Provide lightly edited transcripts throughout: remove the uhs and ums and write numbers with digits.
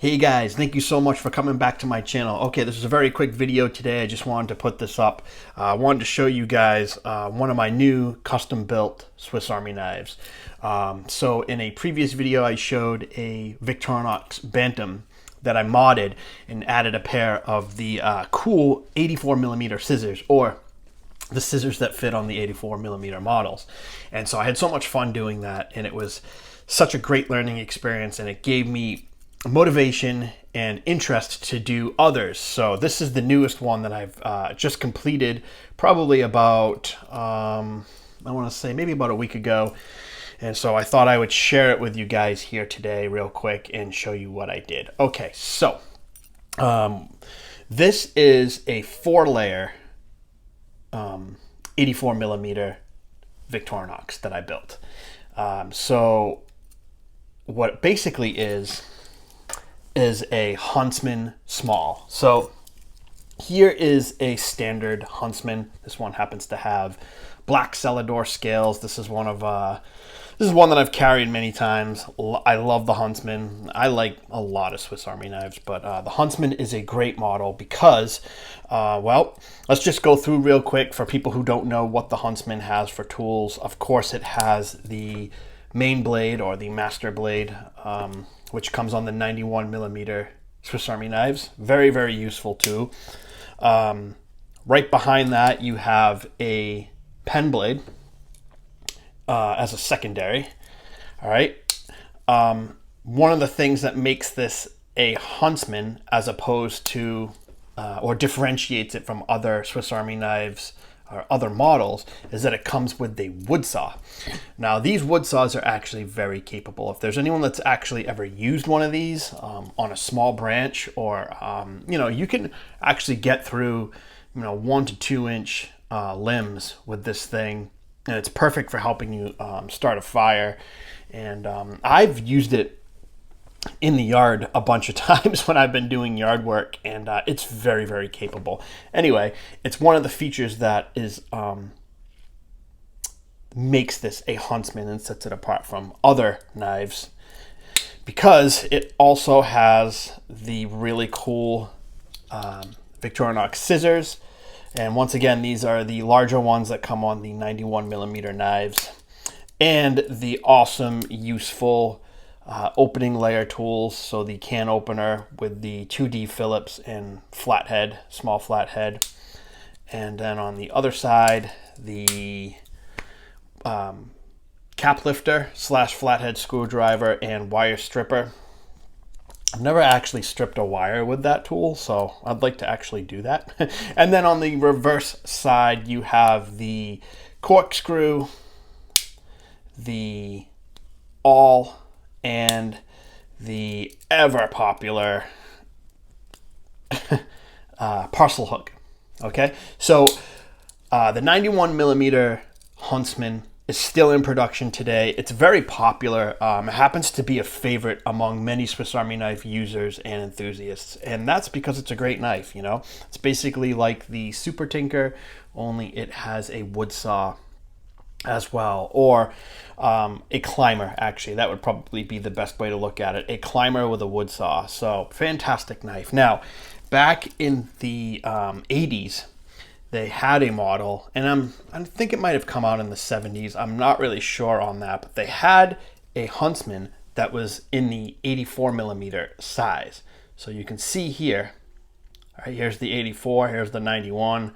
Hey guys, thank you so much for coming back to my channel. Okay, this is a very quick video today. I just wanted to put this up. I wanted to show you guys one of my new custom built Swiss Army knives. So in a previous video, I showed a Victorinox Bantam that I modded and added a pair of the cool 84mm scissors, or the scissors that fit on the 84mm models. And so I had so much fun doing that, and it was such a great learning experience, and it gave me motivation and interest to do others. So this is the newest one that I've just completed, probably about I want to say maybe about a week ago. And so I thought I would share it with you guys here today real quick and show you what I did. Okay, so this is a 4-layer 84mm Victorinox that I built. So what it basically is a Huntsman Small. So here is a standard Huntsman. This one happens to have black Celador scales. This is one that I've carried many times. I love the Huntsman. I like a lot of Swiss Army knives, but the Huntsman is a great model because, well, let's just go through real quick for people who don't know what the Huntsman has for tools. Of course, it has the main blade, or the master blade, which comes on the 91mm Swiss Army knives. Very, very useful too. Right behind that, you have a pen blade as a secondary. All right. One of the things that makes this a Huntsman as opposed to, or differentiates it from other Swiss Army knives or other models, is that it comes with a wood saw. Now, these wood saws are actually very capable. If there's anyone that's actually ever used one of these on a small branch, or you can actually get through 1 to 2 inch limbs with this thing, and it's perfect for helping you start a fire. And I've used it in the yard a bunch of times when I've been doing yard work, and it's very, very capable. Anyway, it's one of the features that is makes this a Huntsman and sets it apart from other knives, because it also has the really cool Victorinox scissors. And once again, these are the larger ones that come on the 91mm knives, and the awesome, useful opening layer tools. So the can opener with the 2D Phillips and flathead, small flathead. And then on the other side, the cap lifter / flathead screwdriver and wire stripper. I've never actually stripped a wire with that tool, so I'd like to actually do that. And then on the reverse side, you have the corkscrew, the awl, and the ever popular parcel hook. Okay, so the 91mm Huntsman is still in production today. It's very popular. It happens to be a favorite among many Swiss Army knife users and enthusiasts, and that's because it's a great knife. It's basically like the Super Tinker, only it has a wood saw as well, or a climber. Actually, that would probably be the best way to look at it. A climber with a wood saw. So fantastic knife. Now, back in the 80s, they had a model, and I think it might have come out in the 70s. I'm not really sure on that, but they had a Huntsman that was in the 84mm size. So you can see here, all right, here's the 84, here's the 91.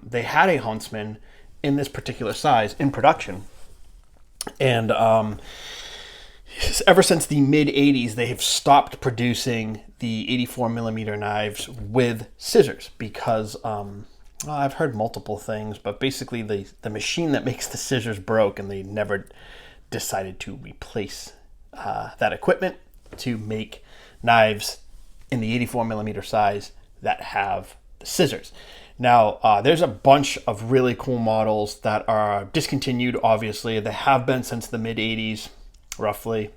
They had a Huntsman in this particular size in production, and ever since the mid 80s, they have stopped producing the 84mm knives with scissors because I've heard multiple things, but basically the machine that makes the scissors broke, and they never decided to replace that equipment to make knives in the 84mm size that have the scissors. Now, there's a bunch of really cool models that are discontinued, obviously. They have been since the mid-80s, roughly.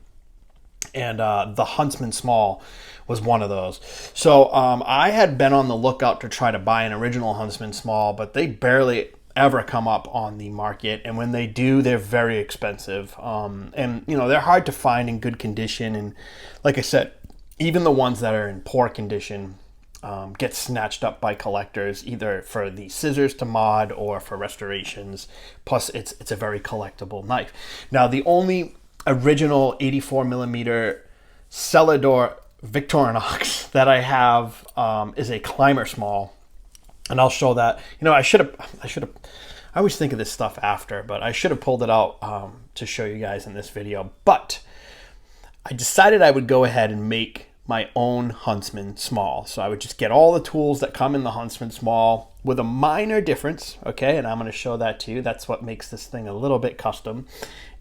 And the Huntsman Small was one of those. So I had been on the lookout to try to buy an original Huntsman Small, but they barely ever come up on the market. And when they do, they're very expensive. And, they're hard to find in good condition. And like I said, even the ones that are in poor condition get snatched up by collectors, either for the scissors to mod or for restorations. Plus, it's a very collectible knife. Now, the only original 84 millimeter cellar door Victorinox that I have is a Climber Small, and I'll show that. You know, I always think of this stuff after, but I should have pulled it out to show you guys in this video. But I decided I would go ahead and make my own Huntsman Small. So I would just get all the tools that come in the Huntsman Small with a minor difference, okay? And I'm going to show that to you. That's what makes this thing a little bit custom.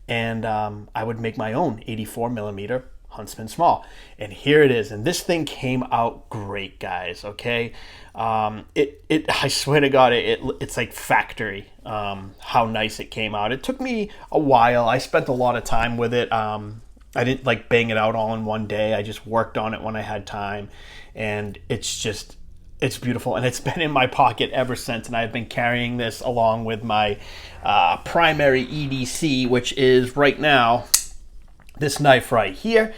And I would make my own 84 millimeter Huntsman Small. And here it is. And this thing came out great, guys, okay? I swear to God, it's like factory, how nice it came out. It took me a while. I spent a lot of time with it. I didn't like bang it out all in one day. I just worked on it when I had time, and it's beautiful, and it's been in my pocket ever since, and I've been carrying this along with my primary EDC, which is right now this knife right here.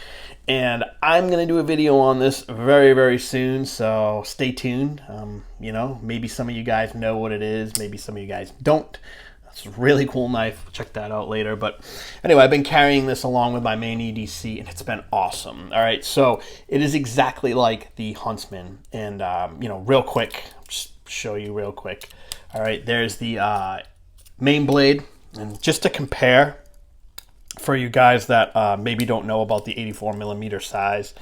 And I'm going to do a video on this very, very soon, so stay tuned. You know, maybe some of you guys know what it is, maybe some of you guys don't. It's a really cool knife. Check that out later. But anyway, I've been carrying this along with my main EDC, and it's been awesome. All right, so it is exactly like the Huntsman. And, you know, real quick, just show you real quick. All right, there's the main blade. And just to compare, for you guys that maybe don't know about the 84 millimeter size,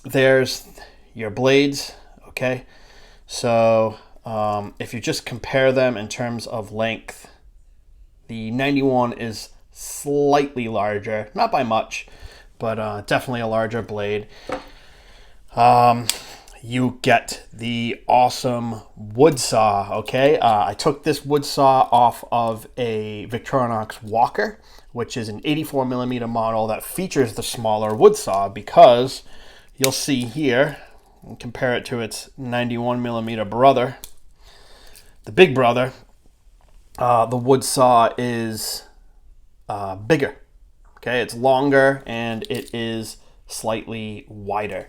there's your blades, okay? So if you just compare them in terms of length, the 91 is slightly larger, not by much, but definitely a larger blade. You get the awesome wood saw, okay? I took this wood saw off of a Victorinox Walker, which is an 84 millimeter model that features the smaller wood saw, because you'll see here, and compare it to its 91 millimeter brother, the big brother, the wood saw is bigger, okay? It's longer and it is slightly wider.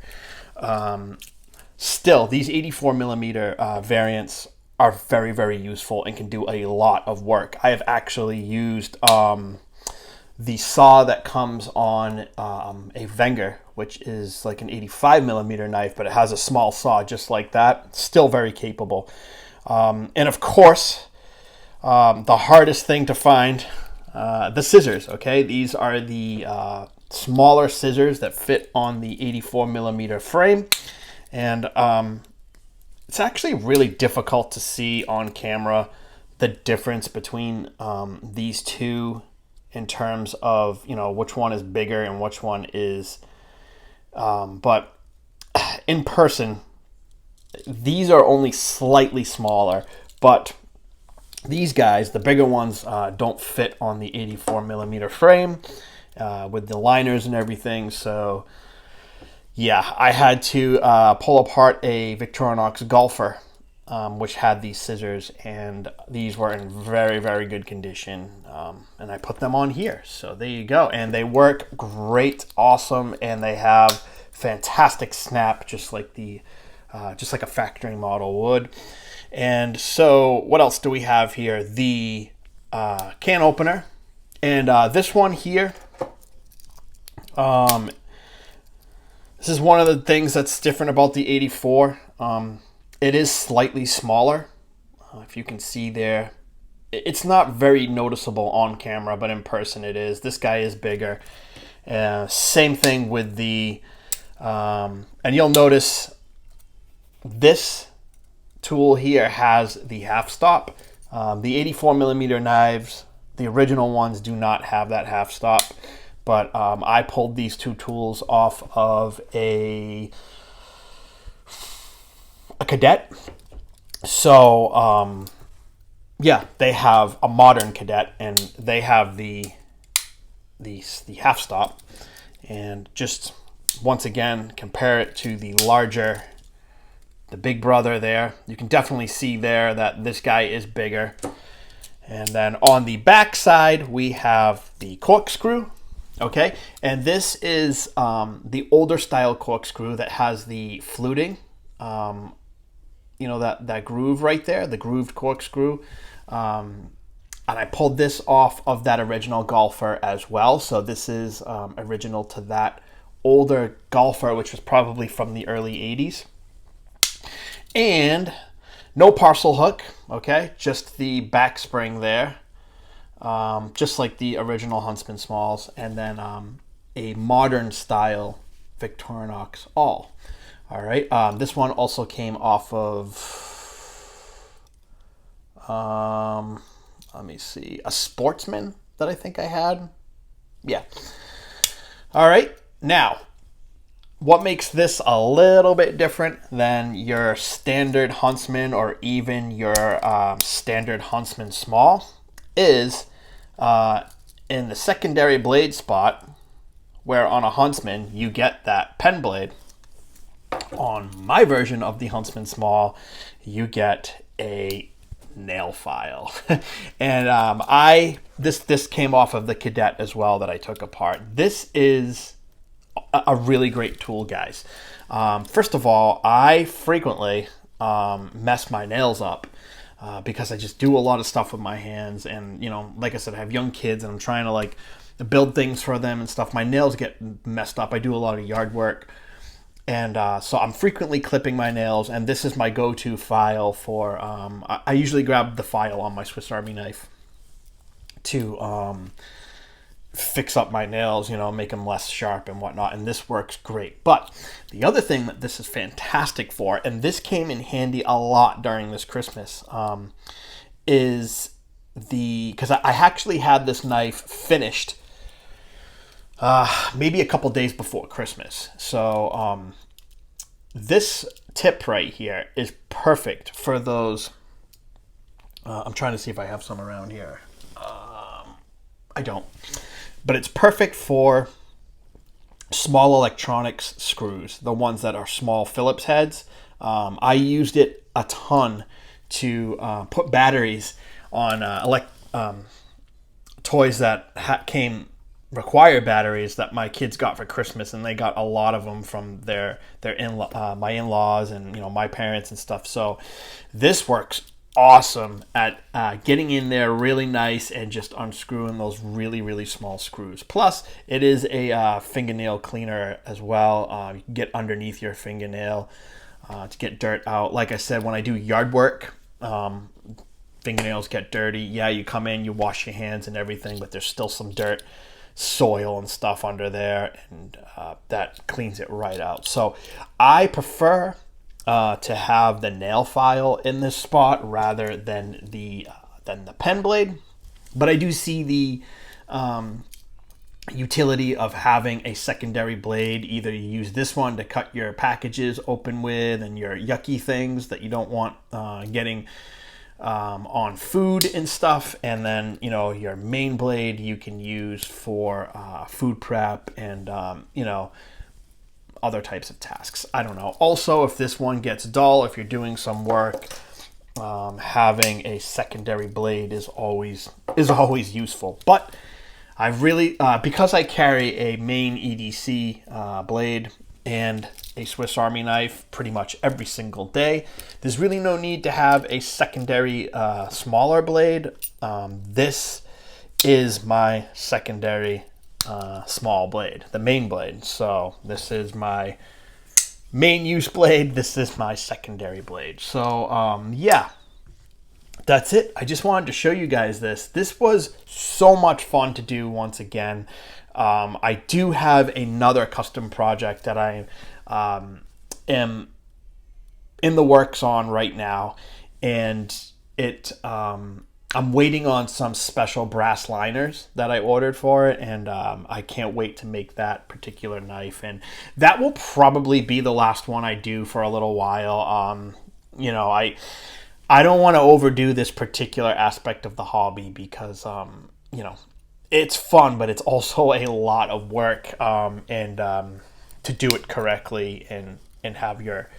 Still, these 84 millimeter variants are very, very useful and can do a lot of work. I have actually used the saw that comes on a Wenger, which is like an 85 millimeter knife, but it has a small saw just like that. Still very capable. And of course, the hardest thing to find, the scissors, okay? These are the smaller scissors that fit on the 84 millimeter frame. And it's actually really difficult to see on camera the difference between these two in terms of, you know, which one is bigger and which one is, but in person, these are only slightly smaller, but these guys, the bigger ones, don't fit on the 84 millimeter frame with the liners and everything. So yeah, I had to pull apart a Victorinox Golfer, which had these scissors, and these were in very, very good condition. And I put them on here. So there you go. And they work great, awesome, and they have fantastic snap, just like a factory model would. And so what else do we have here? The can opener. And this one here, this is one of the things that's different about the 84. It is slightly smaller. If you can see there, it's not very noticeable on camera, but in person it is. This guy is bigger. Same thing with the, and you'll notice this tool here has the half stop. The 84 millimeter knives, the original ones, do not have that half stop. But I pulled these two tools off of a Cadet. So yeah, they have a modern Cadet, and they have the half stop. And just once again, compare it to the larger, the big brother there. You can definitely see there that this guy is bigger. And then on the back side, we have the corkscrew. Okay, and this is the older style corkscrew that has the fluting, you know, that groove right there, the grooved corkscrew. And I pulled this off of that original golfer as well. So this is original to that older golfer, which was probably from the early 80s. And no parcel hook, okay? Just the back spring there, just like the original Huntsman Smalls. And then a modern style Victorinox awl. All right, this one also came off of, let me see, a Sportsman that I think I had. Yeah. All right, now, what makes this a little bit different than your standard Huntsman or even your standard Huntsman Small is in the secondary blade spot, where on a Huntsman you get that pen blade. On my version of the Huntsman Small, you get a nail file. And this came off of the Cadet as well that I took apart. This is a really great tool, guys. First of all, I frequently mess my nails up because I just do a lot of stuff with my hands, and you know, like I said, I have young kids and I'm trying to like build things for them and stuff. My nails get messed up. I do a lot of yard work. And so I'm frequently clipping my nails, and this is my go-to file for, I usually grab the file on my Swiss Army knife to fix up my nails, you know, make them less sharp and whatnot, and this works great. But the other thing that this is fantastic for, and this came in handy a lot during this Christmas, is because I actually had this knife finished maybe a couple days before Christmas. So this tip right here is perfect for those. I'm trying to see if I have some around here. I don't. But it's perfect for small electronics screws, the ones that are small Phillips heads. I used it a ton to put batteries on toys that require batteries that my kids got for Christmas, and they got a lot of them from my in-laws and, you know, my parents and stuff. So this works awesome at getting in there really nice and just unscrewing those really, really small screws. Plus, it is a fingernail cleaner as well. You can get underneath your fingernail to get dirt out. Like I said, when I do yard work, fingernails get dirty. Yeah, you come in, you wash your hands and everything, but there's still some dirt, soil and stuff under there, and that cleans it right out. So I prefer to have the nail file in this spot rather than the pen blade, but I do see the utility of having a secondary blade. Either you use this one to cut your packages open with and your yucky things that you don't want getting on food and stuff, and then, you know, your main blade you can use for food prep and you know, other types of tasks. I don't know. Also, if this one gets dull, if you're doing some work, having a secondary blade is always useful. But I really, because I carry a main EDC blade and a Swiss Army knife pretty much every single day, there's really no need to have a secondary smaller blade. This is my secondary small blade, the main blade. So this is my main use blade, this is my secondary blade. So yeah, that's it. I just wanted to show you guys this. This was so much fun to do once again. I do have another custom project that I am in the works on right now, and I'm waiting on some special brass liners that I ordered for it, and I can't wait to make that particular knife, and that will probably be the last one I do for a little while. You know, I don't want to overdo this particular aspect of the hobby because you know, it's fun, but it's also a lot of work, and to do it correctly and have your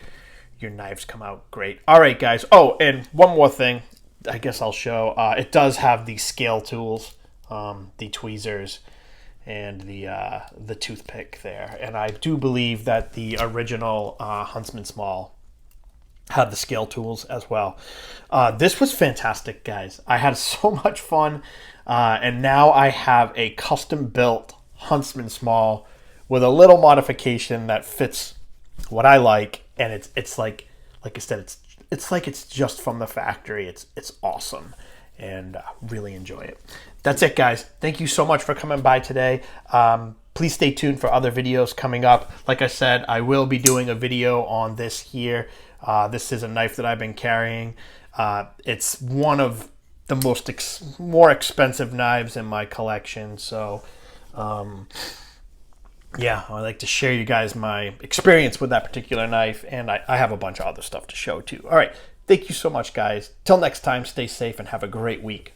knives come out great. All right, guys. Oh, and one more thing I guess I'll show. It does have the scale tools, the tweezers, and the toothpick there. And I do believe that the original Huntsman Small had the scale tools as well. This was fantastic, guys. I had so much fun, and now I have a custom built Huntsman Small with a little modification that fits what I like, and it's like I said, it's like it's just from the factory. It's awesome, and really enjoy it. That's it, guys. Thank you so much for coming by today. Please stay tuned for other videos coming up. Like I said, I will be doing a video on this here. This is a knife that I've been carrying. It's one of the more expensive knives in my collection. So, yeah, I'd like to share you guys my experience with that particular knife, and I have a bunch of other stuff to show too. All right, thank you so much, guys. Till next time, stay safe and have a great week.